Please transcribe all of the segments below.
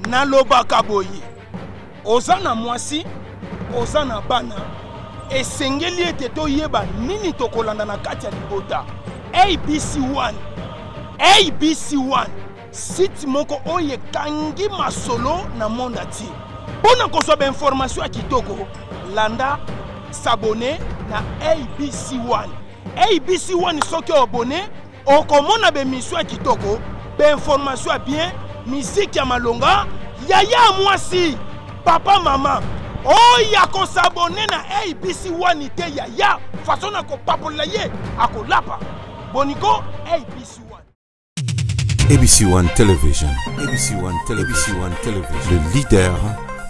nalobaka boye oza na mwasi oza na bana esengeli ete toyeba nini tokolanda na kati ya libota. ABC1 site moko oye kangi masolo na monde ati mpona kozwa bainformation ya kitoko landa s'abonner na ABC1. ABC1 soki abonné okomona bemission ya kitoko bainformation ya bien musique ya malonga yaya mwasi papa mama oya ko s'abonner na ABC1 te yaya façon na ko papola ye akolapa boniko ABC1. ABC1 Television. ABC1 Television. Le leader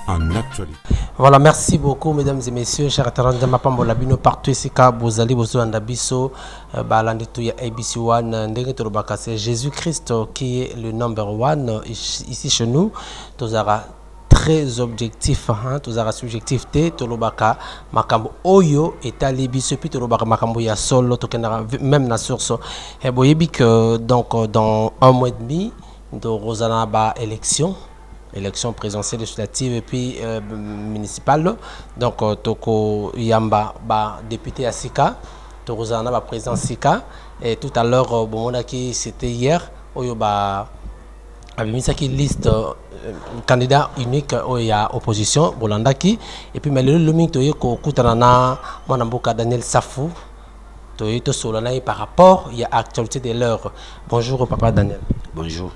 en actualité. Voilà, merci beaucoup mesdames et messieurs, chers internautes de Mapambo Labino partout ici car vous allez vous andabiso balandi tout ya ABC1 ndenge tolobaka c'est Jésus-Christ qui est le number one ici chez nous. Tozara très objectif hein, tozara subjectif te tolobaka makambo oyo etali biso puis tolobaka makambo ya solo tokendaka même na source et boyebi que donc dans un mois et demi de Rosanna ba élection présidentielle législative et puis municipale. Donc, Toko Yamba, député à Sika, Torozana, président Sika. Et tout à l'heure, c'était hier, Oyoba avait mis ça qui liste candidat unique où il y a opposition, Bolandaki. Et puis, mais le loming toye ko kutanana, Monamboka Daniel Safou, toye to solana par rapport, il y a actualité de l'heure. Bonjour, papa Daniel. Bonjour.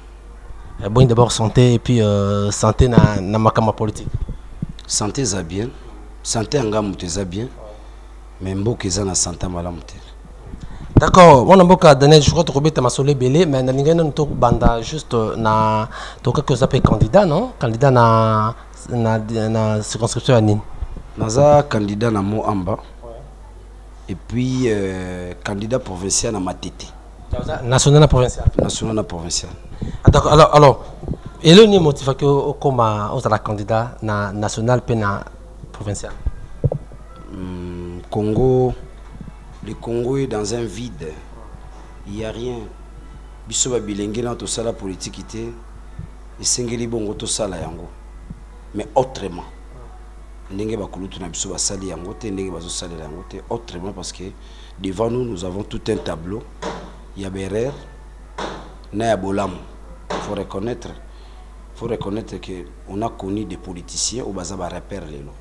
Bon, d'abord santé et puis santé na makama politique. Santé za bien, santé ngamuté za bien, mais mboka za na santé malamuté. D'accord, mon mboka Daniel, je crois que tu as masolé belé, mais na lingana nto banda juste na to que vous appelez candidat non? Candidat na circonscription à Nîmes. Naza candidat na Moamba. Et puis candidat provincial na Matete. National na provincial. National na provincial. D'accord, alors, et le niveau motif que comme la candidat na national puis na provincial. Congo, le Congo est dans un vide. Il n'y a rien. Biso ba bilenge na to sala politique ité, esengeli bongo to sala yango. Mais autrement. Ndenge ba kulutu na biso ba sali yango te, ndenge ba zo sala yango te, autrement parce que devant nous avons tout un tableau. Il y a Berer, Naya Bolam. Il faut reconnaître qu'on a connu des politiciens au bazar repère les lots.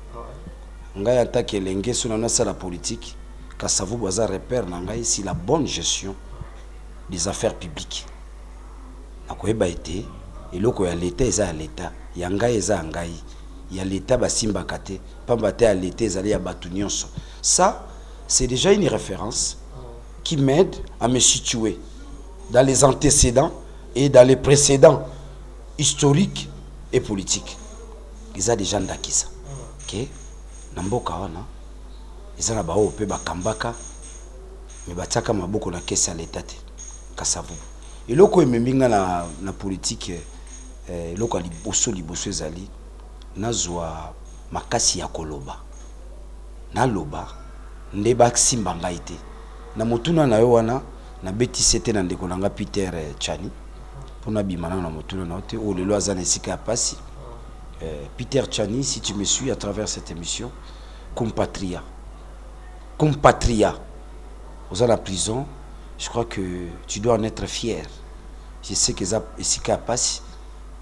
On a attaqué l'engue sur la politique, car ça vous bazar repère si la bonne gestion des affaires publiques. Nakoeba été et loko ya l'État eza l'État, yanga eza ngai, ya l'État basimba kate, pambate à l'État ezali ya batu nyonso. Ça, c'est déjà une référence qui m'aide à me situer dans les antécédents et dans les précédents historiques et politiques. Ils ont déjà ndaki ça. OK? Namboka wana. Ils ont bao pe ba kambaka. Mais bataka maboko na kesa l'état te. Kasavu. Et loko ememinga na politique loko liboso ezali nazwa makasi ya koloba. Na loba ndeba simba ngai te. Na motuna na yo wana na beti sete na ndeko nanga Peter Chani pona bimana na motuna na ote o lelo azana sika pasi Peter Chani, si tu me suis à travers cette émission, compatria aux à la prison, je crois que tu dois en être fier. Je sais que ça sika pasi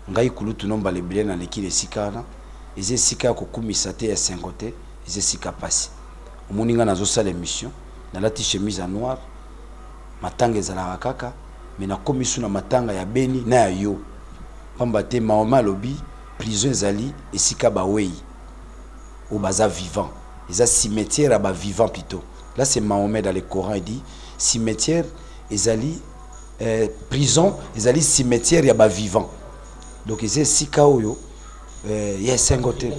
ngai kulutu nomba le bien na leki le sika na eze sika ko kumisate ya 5 côté eze sika pasi omoninga nazo sala émission na lati chemise en noir matanga ezalaka kaka mais na komisu na matanga ya Beni na ya yo pamba te maoma lobi prison ezali esika bawei au baza vivant eza cimetière à ba vivant plutôt là c'est Mahomet dans le Coran il dit cimetière ezali prison ezali cimetière ya ba vivant donc eza sika oyo il y a 5 hôtels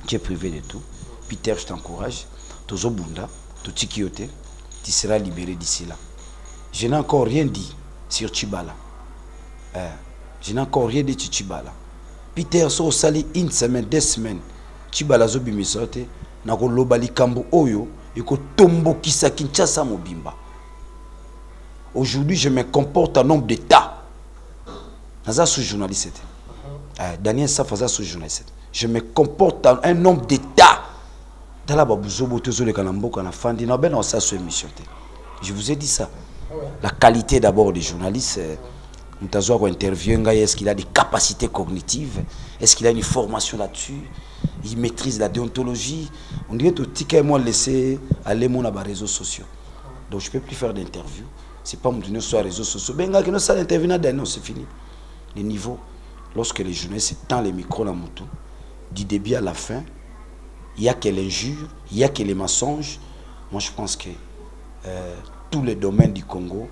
qui est privé de tout. Peter, je t'encourage tozo bunda totiki yote tu seras libéré d'ici là. Je n'ai encore rien dit sur Tchibala. Je n'ai encore rien dit sur Tchibala. Peter so sali une semaine, 2 semaines. Tchibala zo bimisote na ko lobali kambo oyo eko tombo kisa Kinshasa mobimba. Aujourd'hui, je me comporte en homme d'État. Naza sous journaliste. Daniel Safaza ce journaliste. Je me comporte en un homme d'État. Dans la babouzobo tezo le kanambo kana fandi na ben on ça sur émission. Je vous ai dit ça. La qualité d'abord des journalistes. Mtazo ko interview ngai, est-ce qu'il a des capacités cognitives? Est-ce qu'il a une formation là-dessus? Il maîtrise la déontologie. On dirait tout tika et moi laisser aller mon à réseaux sociaux. Donc je peux plus faire d'interview. C'est pas mon donner sur les réseaux sociaux. Ben que nous ça l'interview non, c'est fini. Les niveaux, lorsque les journalistes tendent les micros dans moto, du début à la fin, il n'y a que l'injure, il n'y a que les mensonges. Moi je pense que tous les domaines du Congo,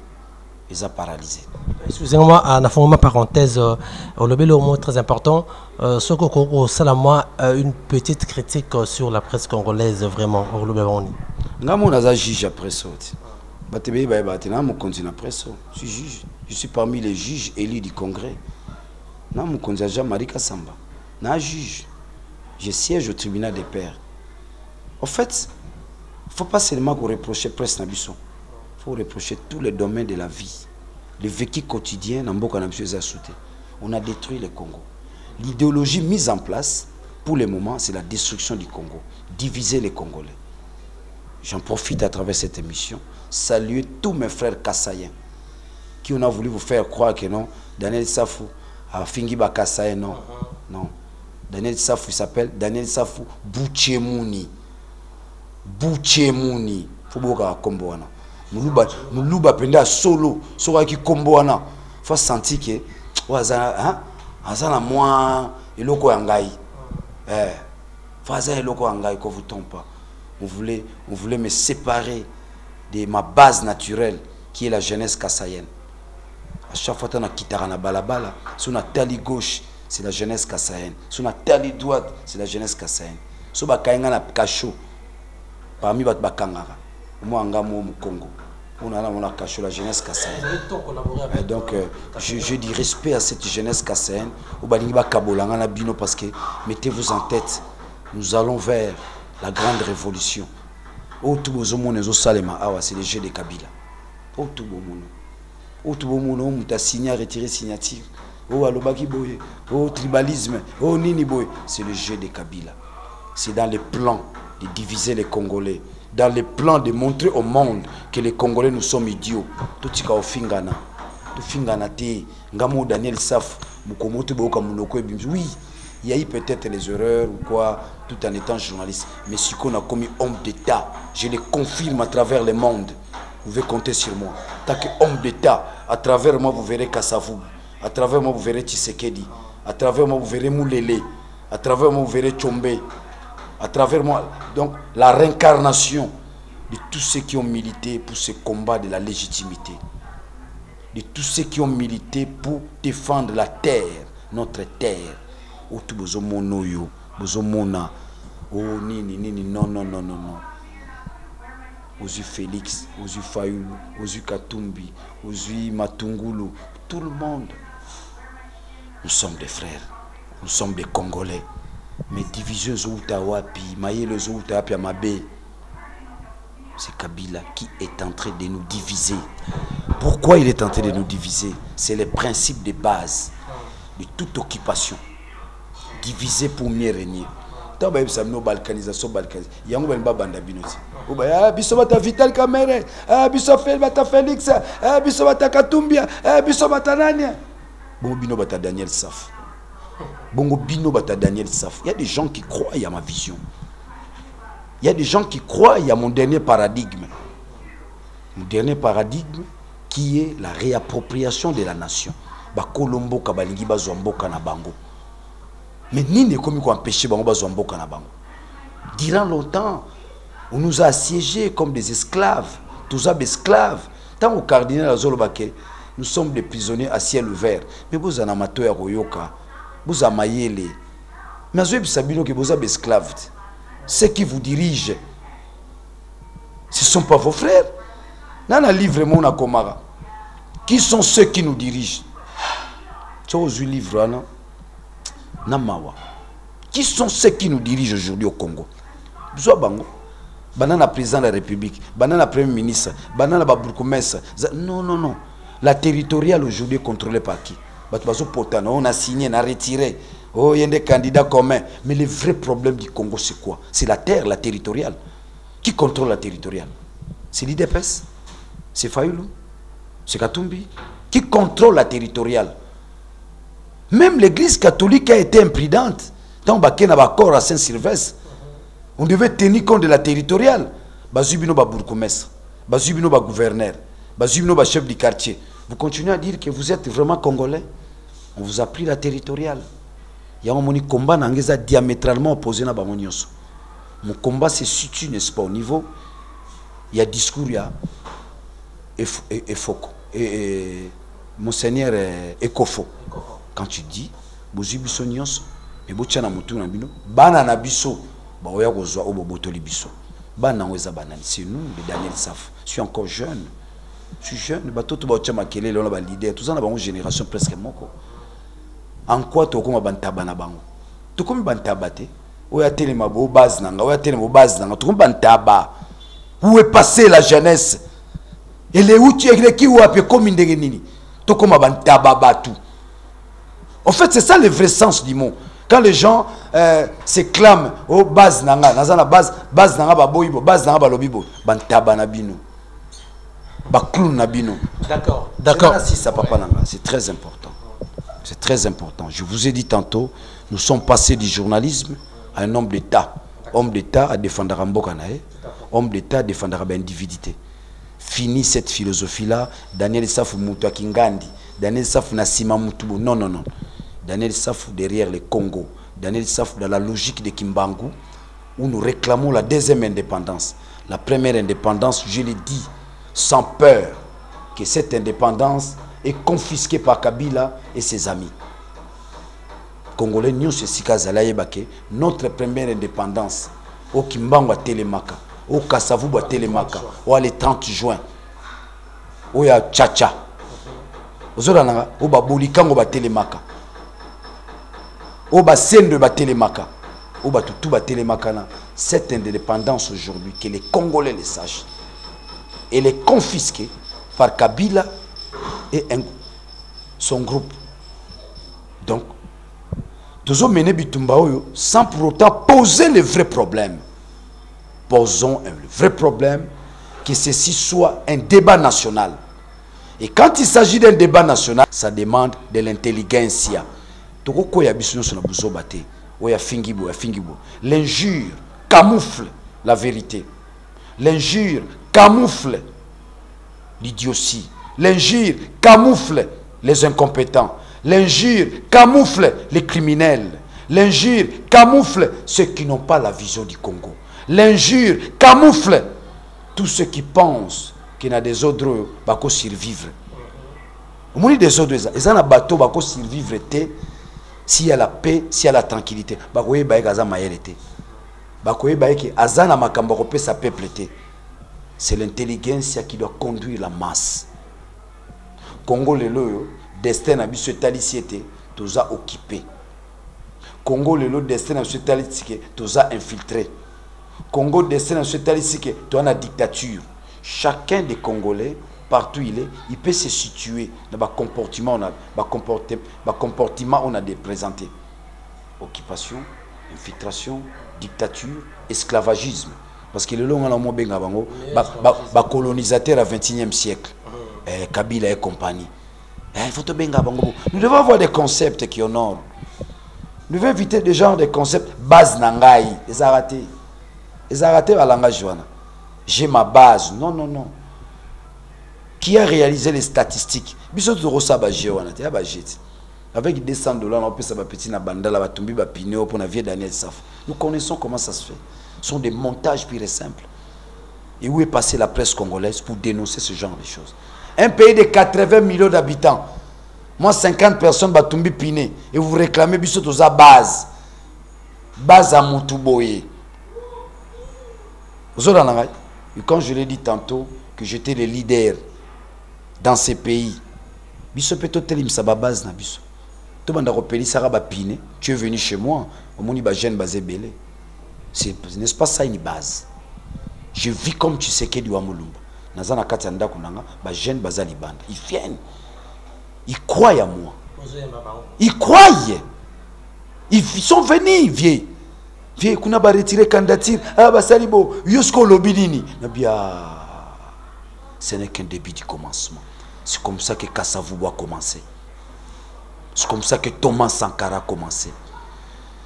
ils sont paralysés. Excusez-moi, en fond ma parenthèse, le mot très important, ce que Congo, c'est moi une petite critique sur la presse congolaise vraiment. Je suis juge après ça. Je suis juge. Je suis parmi les juges élus du Congrès. Je suis Marika Samba. Je suis juge. Je siège au tribunal des pairs. En fait, il ne faut pas seulement reprocher la presse. Il faut reprocher tous les domaines de la vie. Le vécu quotidien, on a détruit le Congo. L'idéologie mise en place, pour le moment, c'est la destruction du Congo. Diviser les Congolais. J'en profite à travers cette émission, saluer tous mes frères kassaïens qui ont voulu vous faire croire que non, Daniel Safou a fini ba kassaïen, non. Non. Daniel Safou, il s'appelle Daniel Safou Bouchemouni. Bouchemouni. Faut boka kombo wana. Muluba penda solo, soka ki kombo wana. Faut sentir que waza azana moi eloko yangai. Faut azana eloko yangai ko vous tombe pas. On voulait me séparer de ma base naturelle qui est la jeunesse kassaïenne. À chaque fois que on a quitté na balabala, sur la tali gauche, c'est la jeunesse kassaïenne. Sur la tali droite, c'est la jeunesse kassaïenne. Sur ba kainga na kacho. Parmi bat bakangara. Moi anga mo Congo. On a caché la jeunesse kassaïenne. Donc je dis respect à cette jeunesse kassaïenne. Au balingiba kabolanga na bino parce que mettez-vous en tête, nous allons vers la grande révolution. Oh tout le monde est au Salema, c'est le jeu de Kabila. Oh tout le monde. Oh tout le monde, on a signé, retiré signature. Oh alobaki boye, oh tribalisme, oh nini boye, c'est le jeu de Kabila. C'est dans les plans de diviser les Congolais, dans les plans de montrer au monde que les Congolais nous sommes idiots. Tout ce qu'on fingana, tout fingana te, ngamo Daniel Saf, mukomoto boka munoko ebimzi. Oui. Il y a eu peut-être les erreurs ou quoi, tout en étant journaliste. Mais ce qu'on a commis homme d'État, je le confirme à travers le monde. Vous pouvez compter sur moi. Tant qu'homme d'État, à travers moi, vous verrez Kassavou. À travers moi, vous verrez Tshisekedi. À travers moi, vous verrez Moulele. À travers moi, vous verrez Tchombe. À travers moi, donc, la réincarnation de tous ceux qui ont milité pour ce combat de la légitimité. De tous ceux qui ont milité pour défendre la terre, notre terre. Oh tout bozomono yo, bozomona, oh nini, non. Ozu Félix, Ozu Fayoulou, Ozu Katumbi, Ozu Matungulu, tout le monde. Nous sommes des frères, nous sommes des Congolais. Mais division Zoutawapi, Maïle Zoutawapi Amabé, c'est Kabila qui est en train de nous diviser. Pourquoi il est en train de nous diviser? C'est le principe de base de toute occupation. Diviser pour mieux régner. Tant que ça nous balkanisation, il y a un banda binoti. Biso bata Vital Kamerhe, biso bata Félix, biso bata Katumbia, biso bata Nania. Bon bino bata Daniel Saf. Bongo bino bata Daniel Saf. Il y a des gens qui croient à ma vision. Il y a des gens qui croient à mon dernier paradigme. Mon dernier paradigme qui est la réappropriation de la nation. Ba Kolombo kabalingi bazomboka na bango. Mais ni ne comme quoi empêcher bango bazomboka na bango. Durant longtemps, on nous a assiégés comme des esclaves, tous des esclaves. Tant au cardinal Azolobake, nous sommes des prisonniers à ciel ouvert. Mais vous en amateur à Royoka, vous en maillez. Mais vous savez que vous êtes esclaves. Ceux qui vous dirigent, ce ne sont pas vos frères. Dans un livre, mon Akomara, qui sont ceux qui nous dirigent? Tu as vu le livre, non? Namawa. Qui sont ceux qui nous dirigent aujourd'hui au Congo? Bango. Banana président de la République, banana premier ministre, banana bourgmestre. Non. La territoriale aujourd'hui est contrôlée par qui? On a signé, on a retiré. Oh, il y a des candidats communs. Mais le vrai problème du Congo, c'est quoi? C'est la terre, la territoriale. Qui contrôle la territoriale? C'est l'IDPS, c'est Fayoulou, c'est Katumbi. Qui contrôle la territoriale? Même l'église catholique a été imprudente. Dans Bakena à Saint-Sylvestre, on devait tenir compte de la territoriale. Bazubino ba bourgmestre, Bazubino ba gouverneur, Bazubino ba chef du quartier. Vous continuez à dire que vous êtes vraiment congolais? On vous a pris la territoriale. Il y a un combat diamétralement opposé à Bamonioso. Mon combat se situe, n'est-ce pas, au niveau. Il y a discours, il y a Efoko. Et Monseigneur Ekofo. Quand tu dis, Bozubiso Nyonso, et Bochana Moutou Nabino, Banana Biso, Baoya Gozoa ou Bobotoli Biso. Banana Banani, c'est nous, les Daniel Saf. Je suis encore jeune. Je suis jeune. Bato to Bachama Kele, l'on a l'idée. Tout ça, on a une génération presque moko. En quoi tu as comme Bantabana Bango? Tu comme Bantabate? Où est tellement beau base nanga? Où est tellement base nanga? Tu comme Bantaba? Où est passée la jeunesse? Et les outils qui ou appelé comme une dégainini? Tu comme Bantaba Batou. En fait, c'est ça le vrai sens du mot. Quand les gens s'éclament au base nanga, nazana base nanga baboibo, base nanga balobibo, Bantaba nabino. Baklou nabino. D'accord. D'accord. Si ça papa nanga, c'est très important. C'est très important. Je vous ai dit tantôt, nous sommes passés du journalisme à un homme d'État. Homme d'État à défendre Mbokanae, homme d'État à défendre l'individualité. Fini cette philosophie-là, Daniel Safou Moutou Kingandi, Daniel Safou Nassima Moutou. Non, non, non. Daniel Safou derrière le Congo. Daniel Safou dans la logique de Kimbangu, où nous réclamons la deuxième indépendance. La première indépendance, je l'ai dit, sans peur, que cette indépendance est confisqué par Kabila et ses amis. Congolais, nous, c'est notre première indépendance. Au Kimbangu à Télémaka, au Kassavou à Télémaka, au le 30 juin, au ya Tchacha, au Baboulikango à Télémaka, au Bassende à Télémaka, au Batoutou à Télémaka. Cette indépendance aujourd'hui, que les Congolais le sachent, elle est confisquée par Kabila et son groupe. Donc, nous avons mené Bitumba sans pour autant poser le vrai problème. Posons le vrai problème, que ceci soit un débat national. Et quand il s'agit d'un débat national, ça demande de l'intelligentsia. L'injure camoufle la vérité. L'injure camoufle l'idiotie. L'injure camoufle les incompétents. L'injure camoufle les criminels. L'injure camoufle ceux qui n'ont pas la vision du Congo. L'injure camoufle tous ceux qui pensent qu'il y a des autres qui vont survivre. On dit des autres, ils ont un bateau qui va survivre s'il y a la paix, s'il y a la tranquillité. C'est l'intelligence qui doit conduire la masse. Congo le destin a biso talisité, tous a occupé. Congo le destin a biso talisité, tous a infiltré. Congo destin a biso talisité, tous a la dictature. Chacun des Congolais, partout il peut se situer dans le comportement, on a présenté. Occupation, infiltration, dictature, esclavagisme. Parce que le long a colonisateur à 21e siècle. Kabila et compagnie. Nous devons avoir des concepts qui honorent. Nous devons éviter des genres de concepts base nangai. Les arrêtés. Les arrêtés à langage. J'ai ma base. Non, non, non. Qui a réalisé les statistiques? Avec des $100, on peut savoir petit na bandala va tomber va piner pour na vie Daniel Saf. Nous connaissons comment ça se fait. Ce sont des montages purs et simples. Et où est passée la presse congolaise pour dénoncer ce genre de choses? Un pays de 80 millions d'habitants. Moi, 50 personnes vont tomber piné. Et vous réclamez biso à base. Base à Moutouboye. Et quand je l'ai dit tantôt que j'étais le leader dans ces pays, biso peto telim sa base na biso. Tout le monde piné. Tu es venu chez moi. Au monde ba jeune basé belé. N'est-ce pas ça une base? Je vis comme tu sais que du Wamulumba. Nazana Katanda Kunanga, ba jeune bazali bande. Ils viennent. Ils croient à moi. Ils croient. Ils sont venus, vieux. Vieux, qu'on a retiré candidature. Ah, bah, salibo, Yosko Lobinini. Ce n'est qu'un début du commencement. C'est comme ça que Kasavubu a commencé. C'est comme ça que Thomas Sankara a commencé.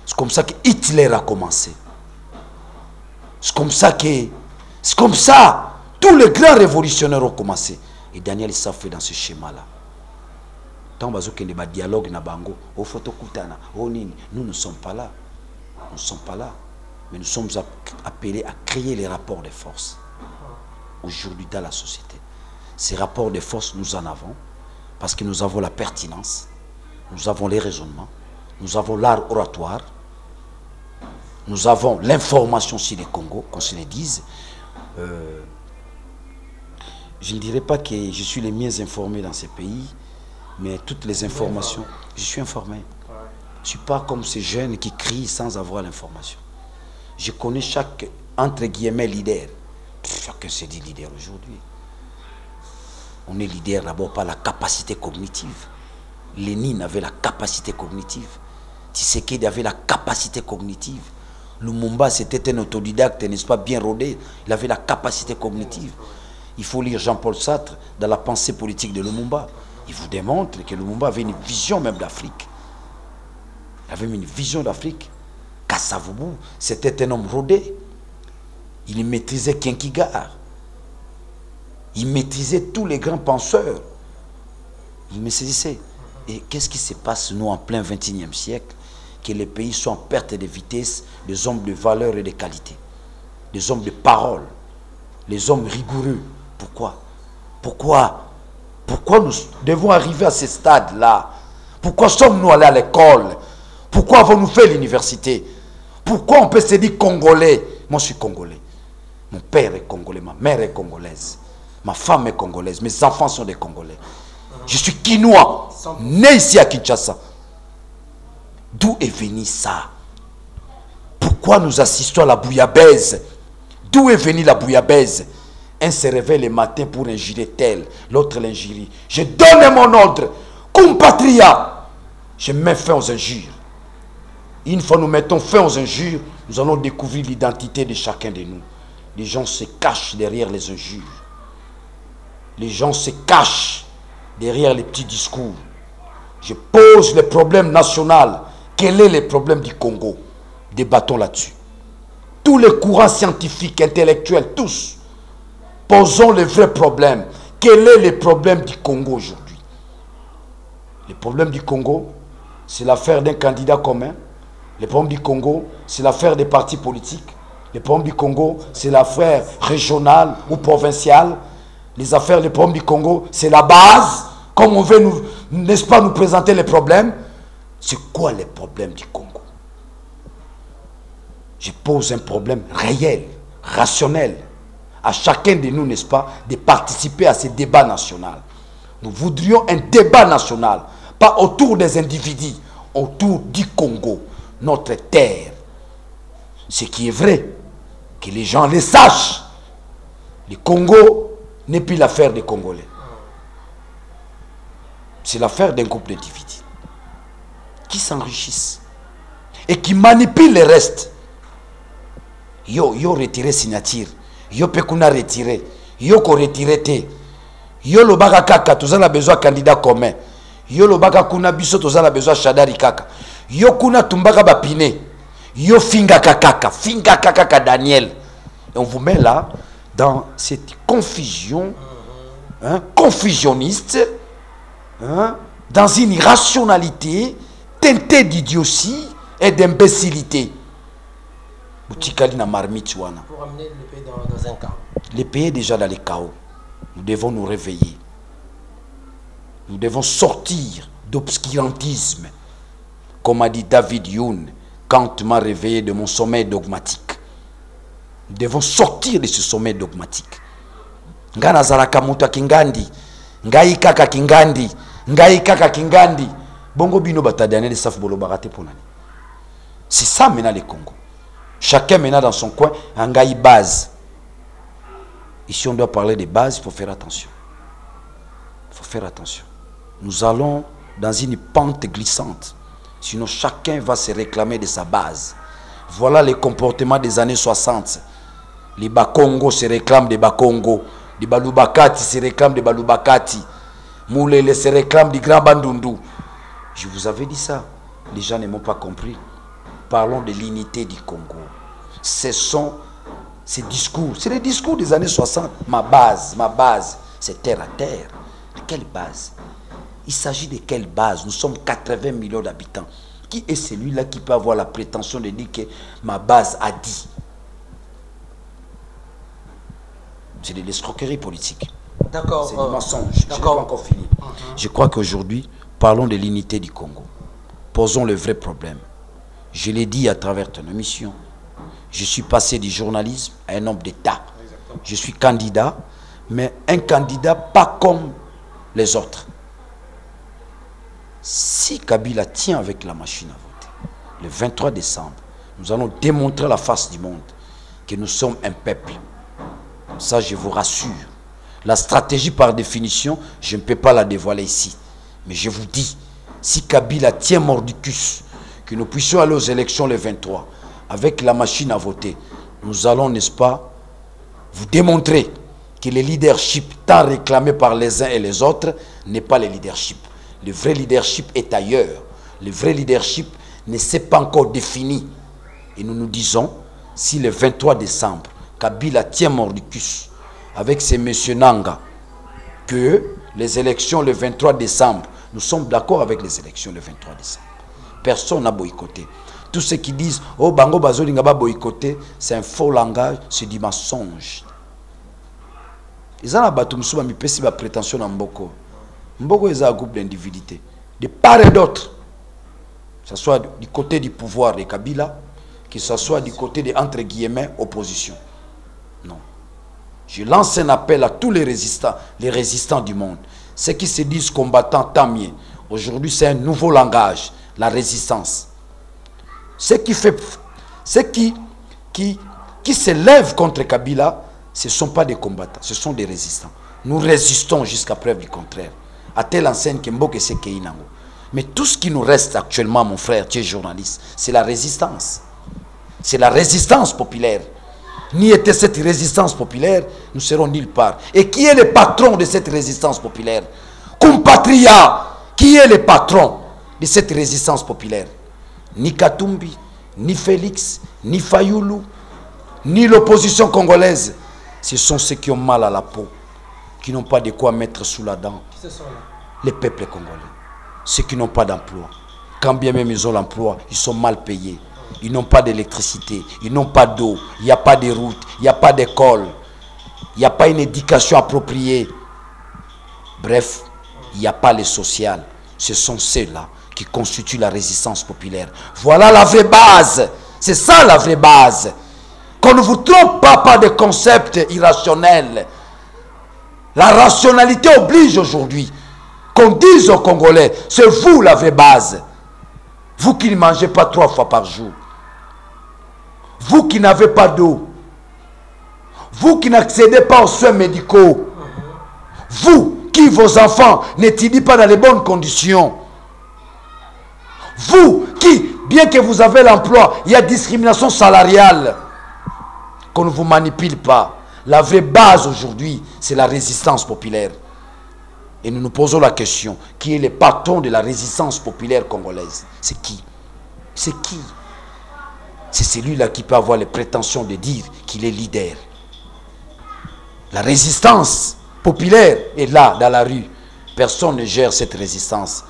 C'est comme ça que Hitler a commencé. C'est comme ça tous les grands révolutionnaires ont commencé. Et Daniel Issa fait dans ce schéma-là. Tant que nous avons dialogue na bango, au photo kutana, au nini, nous ne sommes pas là. Nous ne sommes pas là. Mais nous sommes appelés à créer les rapports de force. Aujourd'hui dans la société. Ces rapports de force, nous en avons. Parce que nous avons la pertinence. Nous avons les raisonnements. Nous avons l'art oratoire. Nous avons l'information sur le Congo, qu'on se le dise. Je ne dirais pas que je suis le mieux informé dans ces pays, mais toutes les informations, je suis informé. Je ne suis pas comme ces jeunes qui crient sans avoir l'information. Je connais chaque, entre guillemets, leader. Chacun se dit leader aujourd'hui. On est leader d'abord par la capacité cognitive. Lénine avait la capacité cognitive. Tshisekedi avait la capacité cognitive. Lumumba, c'était un autodidacte, n'est-ce pas, bien rodé. Il avait la capacité cognitive. Il faut lire Jean-Paul Sartre dans la pensée politique de Lumumba. Il vous démontre que Lumumba avait une vision même d'Afrique. Il avait une vision d'Afrique. Kasavubu, c'était un homme rodé. Il maîtrisait Kierkegaard. Il maîtrisait tous les grands penseurs. Il maîtrisait. Et qu'est-ce qui se passe, nous, en plein XXIe siècle? Que les pays sont en perte de vitesse, des hommes de valeur et de qualité, des hommes de parole, les hommes rigoureux. Pourquoi nous devons arriver à ce stade-là? Pourquoi sommes-nous allés à l'école? Pourquoi avons-nous fait l'université? Pourquoi on peut se dire congolais? Moi, je suis congolais. Mon père est congolais, ma mère est congolaise, ma femme est congolaise, mes enfants sont des Congolais. Je suis quinois, né ici à Kinshasa. D'où est venu ça? Pourquoi nous assistons à la bouillabaisse? D'où est venue la bouillabaisse? Un se réveille le matin pour injurer tel, l'autre l'injurie. Je donne mon ordre, compatria. Je mets fin aux injures. Une fois nous mettons fin aux injures, nous allons découvrir l'identité de chacun de nous. Les gens se cachent derrière les injures. Les gens se cachent derrière les petits discours. Je pose le problème national. Quel est le problème du Congo? Débattons là-dessus. Tous les courants scientifiques, intellectuels, tous, posons le vrai problème. Quel est le problème du Congo aujourd'hui? Le problème du Congo, c'est l'affaire d'un candidat commun. Le problème du Congo, c'est l'affaire des partis politiques. Le problème du Congo, c'est l'affaire régionale ou provinciale. Le problème du Congo, c'est la base. Comme on veut, n'est-ce pas, nous présenter les problèmes. C'est quoi les problèmes du Congo? Je pose un problème réel, rationnel, à chacun de nous, n'est-ce pas, de participer à ce débat national. Nous voudrions un débat national, pas autour des individus, autour du Congo, notre terre. Ce qui est vrai, que les gens le sachent. Le Congo n'est plus l'affaire des Congolais. C'est l'affaire d'un groupe d'individus qui s'enrichissent et qui manipulent le reste. Yo retiré signature, yo pekuna retiré, yo ko retiré te, yo lo baka kaka tozala besoin candidat commun, yo lo baka kuna biso tozala besoin Shadari kaka, yo kuna tumbaka bapine, yo finga kaka Daniel. Et on vous met là dans cette confusion, confusionniste, dans une irrationalité teintée d'idiotie et d'imbécilité. Pour amener le pays dans un chaos. Le pays est déjà dans le chaos. Nous devons nous réveiller. Nous devons sortir d'obscurantisme. Comme a dit David Youn, quand m'a réveillé de mon sommeil dogmatique. Nous devons sortir de ce sommeil dogmatique. Ngana zaraka muta kingandi, ngai kaka kingandi, ngai kaka kingandi. Bongo bino batadane de saf bolo barate pour nani. C'est ça maintenant le Congo. Chacun maintenant dans son coin, ngai base. Ici on doit parler de base, il faut faire attention. Il faut faire attention. Nous allons dans une pente glissante. Sinon, chacun va se réclamer de sa base. Voilà les comportements des années 60. Les Bakongo se réclament des Bakongo. Les Balubakati se réclament des Balubakati. Moulele se réclame du Grand Bandundu. Je vous avais dit ça. Les gens ne m'ont pas compris. Parlons de l'unité du Congo. Ce sont ces discours. C'est les discours des années 60. Ma base, c'est terre à terre. De quelle base? Il s'agit de quelle base? Nous sommes 80 millions d'habitants. Qui est celui-là qui peut avoir la prétention de dire que ma base a dit? C'est de l'escroquerie politique. D'accord. C'est du mensonge. Je n'ai pas encore fini. Je crois qu'aujourd'hui, parlons de l'unité du Congo. Posons le vrai problème. Je l'ai dit à travers ton émission. Je suis passé du journalisme à un homme d'État. Je suis candidat, mais un candidat pas comme les autres. Si Kabila tient avec la machine à voter, le 23 décembre, nous allons démontrer à la face du monde que nous sommes un peuple. Ça, je vous rassure. La stratégie, par définition, je ne peux pas la dévoiler ici. Mais je vous dis, si Kabila tient mordicus, que nous puissions aller aux élections le 23, avec la machine à voter, nous allons, n'est-ce pas, vous démontrer que le leadership tant réclamé par les uns et les autres n'est pas le leadership. Le vrai leadership est ailleurs. Le vrai leadership ne s'est pas encore défini. Et nous nous disons, si le 23 décembre, Kabila tient mordicus avec ces messieurs Nanga, que les élections le 23 décembre, nous sommes d'accord avec les élections le 23 décembre. Personne n'a boycotté. Tous ceux qui disent, oh, Bango Bazolinga ba boycotté, c'est un faux langage, c'est du mensonge. Ils ont la bateau, ils ont la prétention à Mboko. Mboko est un groupe d'individualité. De part et d'autre, que ce soit du côté du pouvoir de Kabila, que ce soit du côté de, entre guillemets, opposition. Non. Je lance un appel à tous les résistants du monde. Ceux qui se disent combattants, tant mieux. Aujourd'hui, c'est un nouveau langage, la résistance. Ceux qui se lèvent contre Kabila, ce ne sont pas des combattants, ce sont des résistants. Nous résistons jusqu'à preuve du contraire. À telle enseigne que Mboke c'est Keinango. Mais tout ce qui nous reste actuellement, mon frère, tu es journaliste, c'est la résistance. C'est la résistance populaire. N'y était cette résistance populaire, nous serons nulle part. Et qui est le patron de cette résistance populaire? Compatriot, qui est le patron de cette résistance populaire? Ni Katumbi, ni Félix, ni Fayoulou, ni l'opposition congolaise. Ce sont ceux qui ont mal à la peau, qui n'ont pas de quoi mettre sous la dent. Qui ce sont là? Les peuples congolais. Ceux qui n'ont pas d'emploi. Quand bien même ils ont l'emploi, ils sont mal payés. Ils n'ont pas d'électricité, ils n'ont pas d'eau, il n'y a pas de route, il n'y a pas d'école, il n'y a pas une éducation appropriée. Bref, il n'y a pas le social. Ce sont ceux-là qui constituent la résistance populaire. Voilà la vraie base. C'est ça la vraie base. Qu'on ne vous trompe pas par des concepts irrationnels. La rationalité oblige aujourd'hui qu'on dise aux Congolais, c'est vous la vraie base. Vous qui ne mangez pas 3 fois par jour. Vous qui n'avez pas d'eau. Vous qui n'accédez pas aux soins médicaux. Vous qui, vos enfants, n'étudient pas dans les bonnes conditions. Vous qui, bien que vous avez l'emploi, il y a discrimination salariale. Qu'on ne vous manipule pas. La vraie base aujourd'hui, c'est la résistance populaire. Et nous nous posons la question, qui est le patron de la résistance populaire congolaise? C'est qui? C'est qui? C'est celui-là qui peut avoir les prétentions de dire qu'il est leader. La résistance populaire est là, dans la rue. Personne ne gère cette résistance.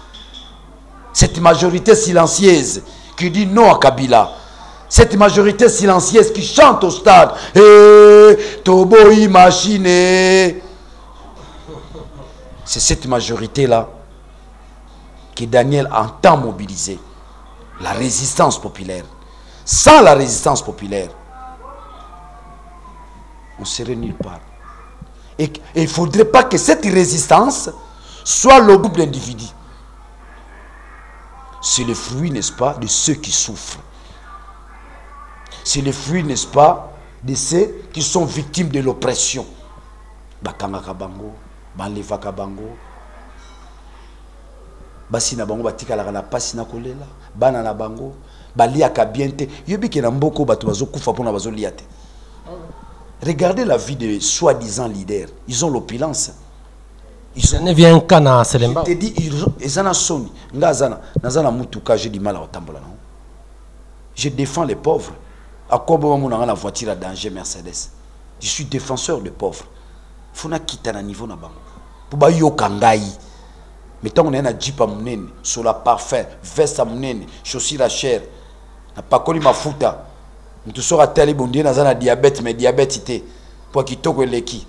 Cette majorité silencieuse qui dit non à Kabila. Cette majorité silencieuse qui chante au stade. Eh, Toboï machine. C'est cette majorité-là que Daniel entend mobiliser. La résistance populaire. Sans la résistance populaire, on serait nulle part. Et il ne faudrait pas que cette résistance soit le groupe d'individus. C'est le fruit, n'est-ce pas, de ceux qui souffrent. C'est le fruit, n'est-ce pas, de ceux qui sont victimes de l'oppression. Bakanga Kabango, Banleva Kabango. basi na bango batikala na pasi na kolela bana na bango baliaka bien te yobi ke na mboko bato bazokufa pona bazolia te. Regardez la vie de soi-disant leaders, ils ont l'opulence. Ils ne vient qu'à na Selemba. Je te dis ils en soni ngazana nazana mutuka j'ai du mal à otambola non. Je défends les pauvres. À quoi bon mon la voiture à danger Mercedes. Je suis défenseur des pauvres. Faut na quitter na niveau na bango. Pour ba yo kangai. Mais tant on est na jeep à munene, sur la parfum, veste à munene, chaussures à chair. Na pas connu ma futa. Mtu sora tele bondie na zana diabète mais diabète ité. Pour kitoko leki.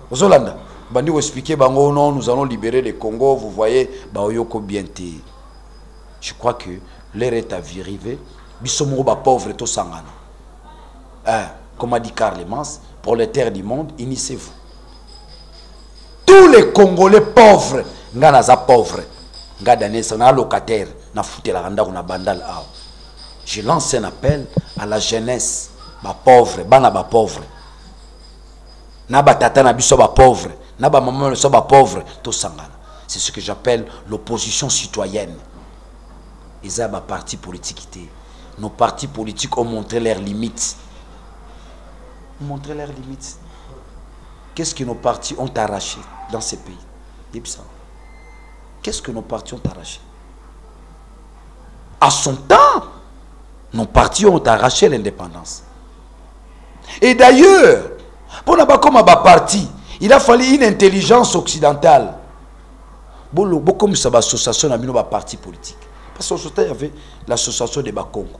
Ozolanda. Bandi vous expliquer bango non, nous allons libérer le Congo, vous voyez, ba oyoko bien té. Je crois que l'heure est arrivée. Bisomo ba pauvre to sangana. Comme a dit Karl Mans, pour les terres du monde, unissez-vous. Tous les Congolais pauvres, ngana za pauvres, ngana na locataire, na fouté la randa na bandal a. Je lance un appel à la jeunesse, ba pauvre, bana ba pauvre. Na ba tata na biso ba pauvre, na ba maman so ba pauvre, to sangana. C'est ce que j'appelle l'opposition citoyenne. Ils ont ba parti politique. Nos partis politiques ont montré leurs limites. Montrer leurs limites. Qu'est-ce que nos partis ont arraché dans ces pays? Qu'est-ce que nos partis ont arraché? À son temps, nos partis ont arraché l'indépendance. Et d'ailleurs, pour n'avoir comme un parti, il a fallu une intelligence occidentale. Beaucoup de associations ont mis un parti politique. Parce qu'au il y avait l'association des Bakongo,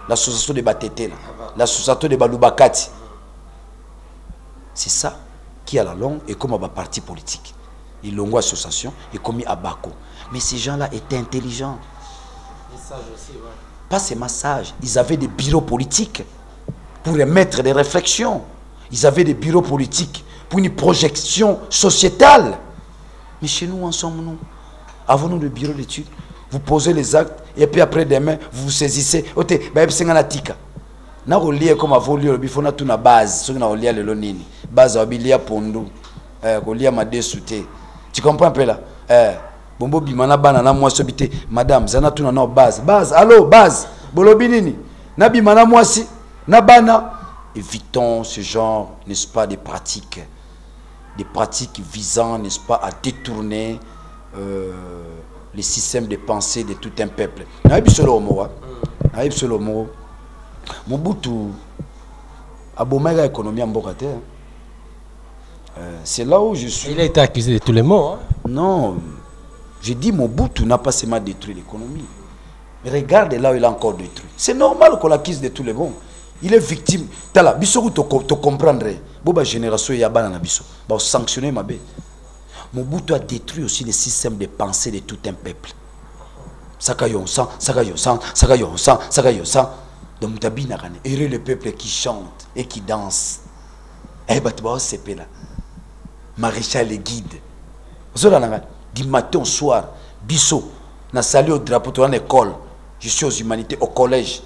l'association des Batetela, l'association des Balubakati. C'est ça qui à la longue est comme un parti politique. Ils l'ont association et commis à Bako. Mais ces gens-là étaient intelligents. Pas ces massages. Ils avaient des bureaux politiques pour émettre des réflexions. Ils avaient des bureaux politiques pour une projection sociétale. Mais chez nous, ensemble, nous avons-nous le bureau d'études. Vous posez les actes et puis après demain, vous vous saisissez. Na relier comme avant lieu il faut na tout na base ceux qui na relier le lonini base abilia pondu relier ma desouté tu comprends un peu là bombo bimana bana na moi sobité madame zana tout na base allô base bolobi nini na bimana moi si na bana évitons ce genre n'est-ce pas des pratiques visant n'est-ce pas à détourner les systèmes de pensée de tout un peuple na bisolo mo na bisolo mo Mobutu abomaka l'économie en Bokate. C'est là où je suis. Il a été accusé de tous les maux. Hein? Non, je dis Mobutu n'a pas seulement détruit l'économie. Mais regarde là où il a encore détruit. C'est normal qu'on l'accuse de tous les maux. Il est victime. Tala, biso te comprendrait. Boba génération yabana na biso. Ba sanctionner ma bé. Mobutu a détruit aussi le système de pensée de tout un peuple. Sakayon sang. Donc, heureux le peuple qui chante et qui danse. Eh, bah, tu vas c'est là. Maréchal et guide. Du matin au soir, bisso, na sali au drapeau, tu es en école. Je suis aux humanités, au collège.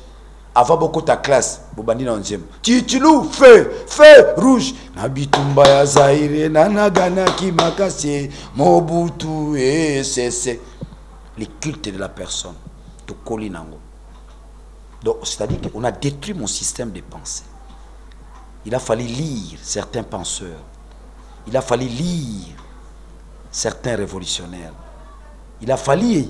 Avant beaucoup ta classe, Bobani na 11e. Titulou, feu rouge. Nabitumba ya Zaire, nanagana ki makase, Mobutu et c'est les cultes de la personne. To kolinango. Donc, c'est-à-dire qu'on a détruit mon système de pensée. Il a fallu lire certains penseurs. Il a fallu lire certains révolutionnaires. Il a fallu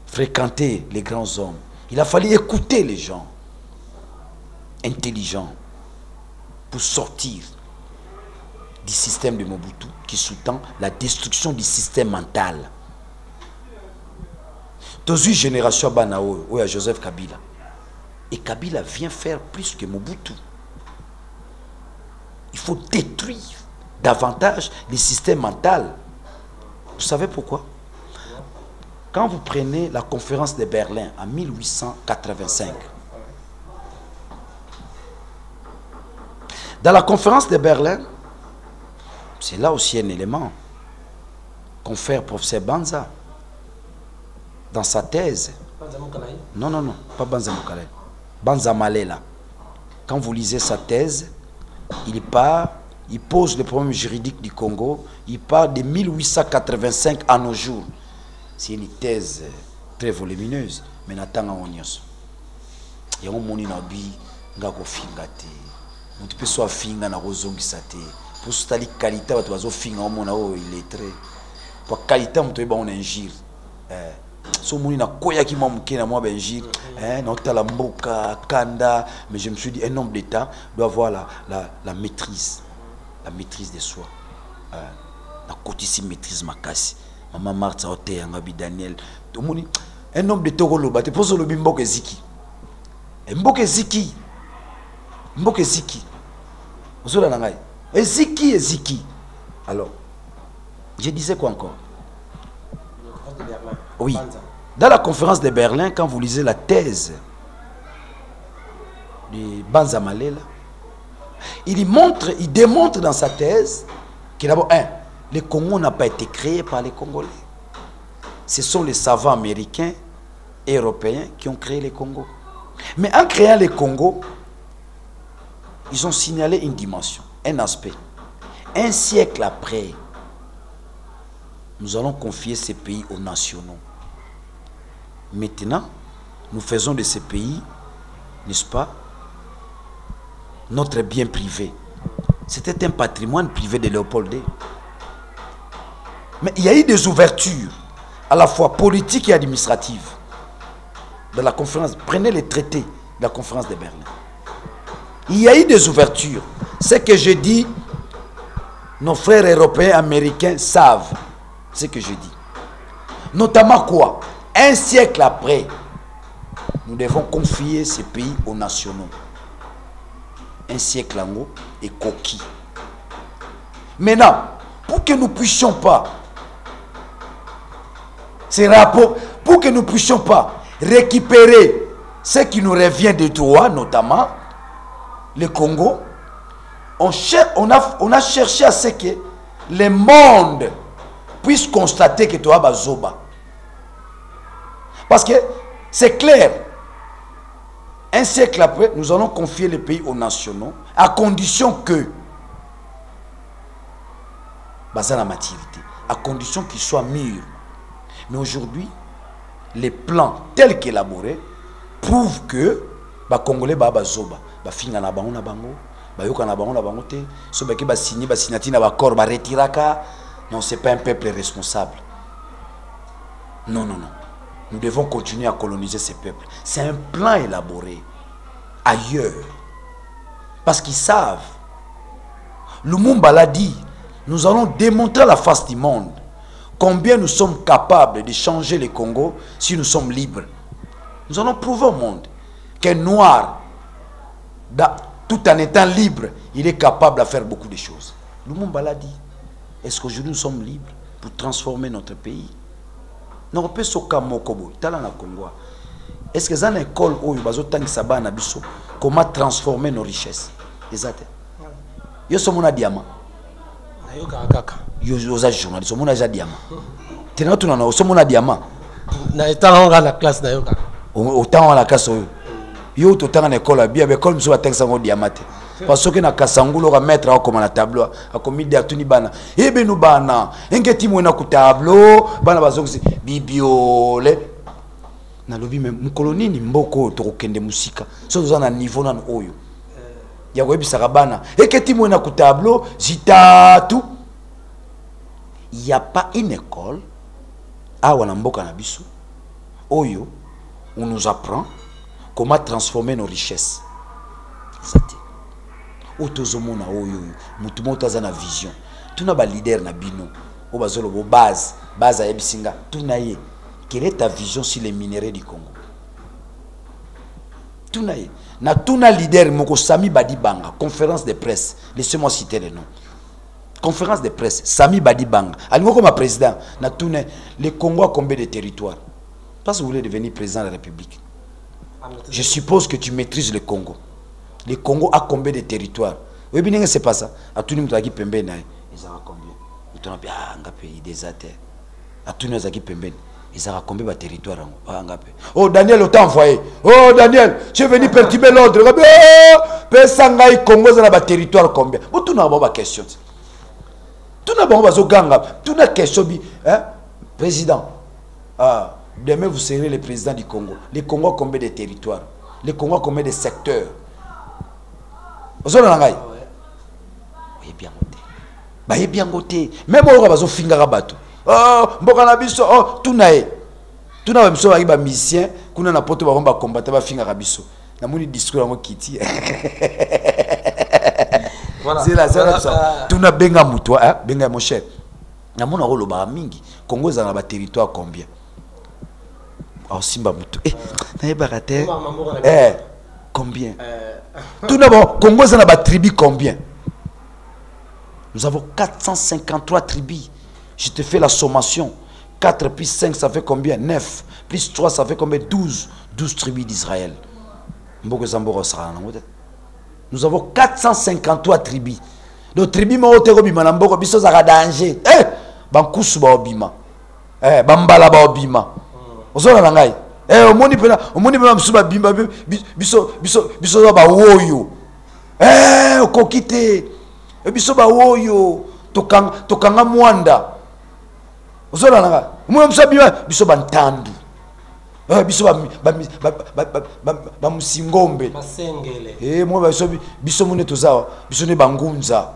fréquenter les grands hommes. Il a fallu écouter les gens intelligents pour sortir du système de Mobutu qui sous-tend la destruction du système mental. Dans une génération, où il y a Joseph Kabila. Et Kabila vient faire plus que Mobutu. Il faut détruire davantage les systèmes mentaux. Vous savez pourquoi? Quand vous prenez la conférence de Berlin en 1885, dans la conférence de Berlin, c'est là aussi un élément. Confère professeur Banza, dans sa thèse. Non, pas Banza Mokalaï. Banza Malela. Quand vous lisez sa thèse, il pose le problème juridique du Congo. Il parle de 1885 à nos jours. c'est une thèse très volumineuse, mais n'attend en nyos. Il y a un moni na bi nga ko finga te. On peut soit finga na kozongisa te. Pour stali qualité ba bazo finga o mona o illettré. Pour qualité on ba on ingire. So moni na koya ki mwa muke na mwa benjir, na otala mboka kanda, mais je me suis dit un homme d'État doit avoir la maîtrise. La maîtrise de soi. La côté maîtrise makasi. Maman Martha Ote Yangabi Daniel. Un homme de Togolo, tu poses le bimboke ziki. Mboke ziki. Mboke ziki. Vous avez l'angaï. Et ziki. Alors, je disais quoi encore? Oui. Dans la conférence de Berlin, quand vous lisez la thèse de Banza Malela, il démontre dans sa thèse que d'abord, le Congo n'a pas été créé par les Congolais. Ce sont les savants américains et européens qui ont créé le Congo. Mais en créant le Congo, ils ont signalé une dimension, un aspect. Un siècle après, nous allons confier ces pays aux nationaux. Maintenant, nous faisons de ces pays, n'est-ce pas, notre bien privé. C'était un patrimoine privé de Léopold II. Mais il y a eu des ouvertures, à la fois politiques et administratives, de la conférence. Prenez les traités de la conférence de Berlin. Il y a eu des ouvertures. Ce que je dis, nos frères européens, américains savent ce que je dis. Notamment quoi? Un siècle après, nous devons confier ces pays aux nationaux. Un siècle en haut est coquille. Maintenant, pour que nous puissions pas, ces rapports, pour que nous puissions pas récupérer ce qui nous revient de droit, notamment le Congo, on a cherché à ce que le monde puisse constater que tu as Bazoba. Parce que c'est clair, un siècle après, nous allons confier les pays aux nationaux à condition que, basé la maturité, à condition qu'ils soient mûrs. Mais aujourd'hui, les plans tels qu'élaborés prouvent que les Congolais Bazoba, finga na bango na bango, bayoka na bango te, so baki ba signer ba signati na ba corps ba retiraka. Non, c'est pas un peuple responsable. Non, non, non. Nous devons continuer à coloniser ces peuples. C'est un plan élaboré ailleurs. Parce qu'ils savent. Lumumba l'a dit. Nous allons démontrer à la face du monde combien nous sommes capables de changer le Congo si nous sommes libres. Nous allons prouver au monde qu'un noir, tout en étant libre, il est capable de faire beaucoup de choses. Lumumba l'a dit. Est-ce qu'aujourd'hui nous sommes libres pour transformer notre pays? Non, peut se Mokobo, talana Congo. Est-ce que dans l'école où bazotang sabana biso comment transformer nos richesses? Exact. Yo somona diamant. Nayo kaka. Yo oza journaliste, somona ja diamant. Tena tuna na somona diamant. Na etanga na classe nayo kaka. Autant la classe yo to tanga na école bien école miso ba texte ngo diamant. Parce que na kasangulo ka mettre au comme na tableau a commis de tuni bana ebe no bana engeti mo na ku tableau bana bazoksi bibiole na lobi même mukoloni ni mboko to kende musika so zo na niveau na oyo ya ko ebisaka bana engeti mo na ku tableau zitatu. Il y a pas une école awa na mboka na biso oyo on nous apprend comment transformer nos richesses. Otozomona oyo mutu moto aza na vision tuna ba leader na bino o bazolo bo base ya bisinga tuna ye quelle est ta vision sur les minéraux du Congo? Tuna ye na tuna leader moko Sami Badibanga, conférence de presse, laissez-moi citer les noms. Conférence de presse Sami Badibanga alingo comme président na tuna le Congo a combien de territoires? Parce que vous voulez devenir président de la République, je suppose que tu maîtrises le Congo. Le Congo a combien de territoires? Oui, bien, c'est pas ça. À tout le monde qui pembe na, ils ont combien? Ils ont bien un pays des athées. À tout le monde qui pembe, ils ont combien de territoires? Oh Daniel, on t'a envoyé. Oh Daniel, tu es venu perturber l'ordre. Pesanga Congo ça na territoire combien? Bon, tout n'a pas question. Tout n'a pas besoin ganga. Tout n'a question bi, hein? Président. Ah, demain vous serez le président du Congo. Le Congo a combien de territoires? Le Congo a combien de secteurs? Vous avez bien côté. Bah bien côté. Même au Rabazo Finga Bato. Oh, Mbokana biso, oh, tunae. Tunae biso ba ba musicien, kuna na poto ba bomba combattre ba Finga biso. Na moni discours ngo kiti. Voilà. C'est là ça. Tuna benga mutwa, hein, benga mon cher. Na mona rolo ba mingi. Congo za na ba territoire combien? Oh Simba mutu. Na yebakate. Combien? Tout d'abord, Congo za na ba tribu combien? Nous avons 453 tribus. Je te fais la sommation. 4 plus 5, ça fait combien? 9. Plus 3, ça fait combien? 12. 12 tribus d'Israël. Nous avons 453 tribus. Donc, tribus, biso za danger. Bankusu ba obima. Bambala ba obima. Ozola na ngai. Omoni pena msuba bimba biso ba woyo. Okokite. Biso ba woyo. Tokanga mwanda. Ozola na ngai. Mwe msuba bimba biso bantandu. Biso ba musingombe. Basengele. Mwe biso mune tozawa. Biso ne bangunza.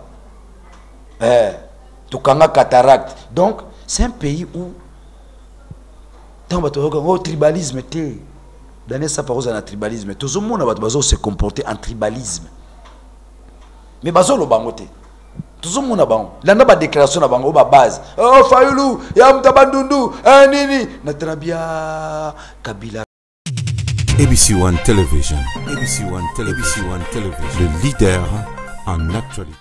Tokanga cataracte. Donc, c'est un pays où tant de tribalisme dans ça parole dans tribalisme tout le monde va se comporter en tribalisme mais bazo lo bangote tout le monde ba landa ba déclaration na bango ba base oh Fayulu ya mtabandundu nini na trabia Kabila. ABC One Television, ABC One Television, le leader en actualité.